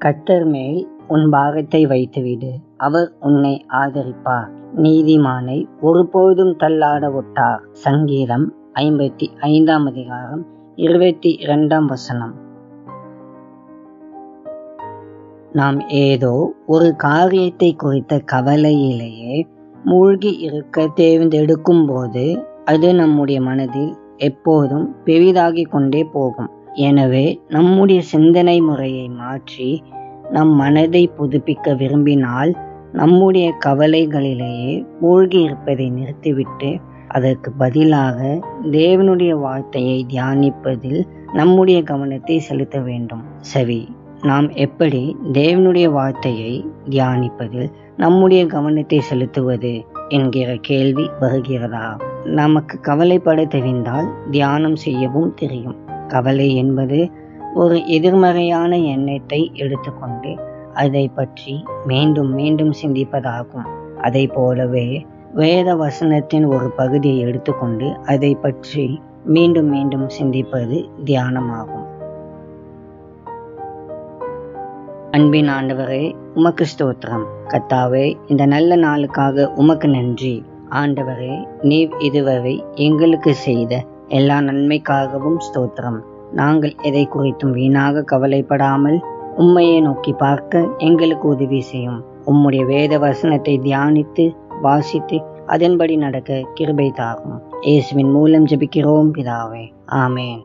கர்த்தர் மேல் உன் பாரத்தை வைத்துவிடு, அவர் உன்னை ஆதரிப்பார். நீதிமானை ஒருபோதும் தள்ளாட ஒட்டார். சங்கீதம் 55 22. நாம் ஏதோ ஒரு காரியத்தை குறித்த கவலையிலேயே மூழ்கி இருக்க தேர்ந்தெடுக்கும் போது அது நம்முடைய மனதில் எப்போதும் பெரிதாகிக் கொண்டே போகும். எனவே நம்முடைய சிந்தனை முறையை மாற்றி நம் மனதை புதுப்பிக்க விரும்பினால் நம்முடைய கவலைகளிலேயே மூழ்கி இருப்பதை நிறுத்திவிட்டு அதற்கு பதிலாக தேவனுடைய வார்த்தையை தியானிப்பதில் நம்முடைய கவனத்தை செலுத்த வேண்டும். சரி, நாம் எப்படி தேவனுடைய வார்த்தையை தியானிப்பதில் நம்முடைய கவனத்தை செலுத்துவது என்கிற கேள்வி வருகிறதா? நமக்கு கவலைப்பட தெரிந்தால் தியானம் செய்யவும் தெரியும். கவலை என்பது ஒரு எதிர்மறையான எண்ணத்தை எடுத்துக்கொண்டு அதை பற்றி மீண்டும் மீண்டும் சிந்திப்பதாகும். அதை போலவே வேத வசனத்தின் ஒரு பகுதியை எடுத்துக்கொண்டு அதை பற்றி மீண்டும் மீண்டும் சிந்திப்பது தியானமாகும். அன்பின் ஆண்டவரே, உமக்கு ஸ்தோத்திரம். கர்த்தாவே, இந்த நல்ல நாளுக்காக உமக்கு நன்றி. ஆண்டவரே, நீர் இதுவரை எங்களுக்கு செய்த எல்லா நன்மைக்காகவும் ஸ்தோத்திரம். நாங்கள் எதை குறித்தும் வீணாக கவலைப்படாமல் உம்மையை நோக்கி பார்க்க எங்களுக்கு உதவி செய்யும். உம்முடைய வேத வசனத்தை தியானித்து வாசித்து அதன்படி நடக்க கிருபை தாரும். இயேசுவின் மூலம் ஜெபிக்கிறோம் பிதாவே, ஆமென்.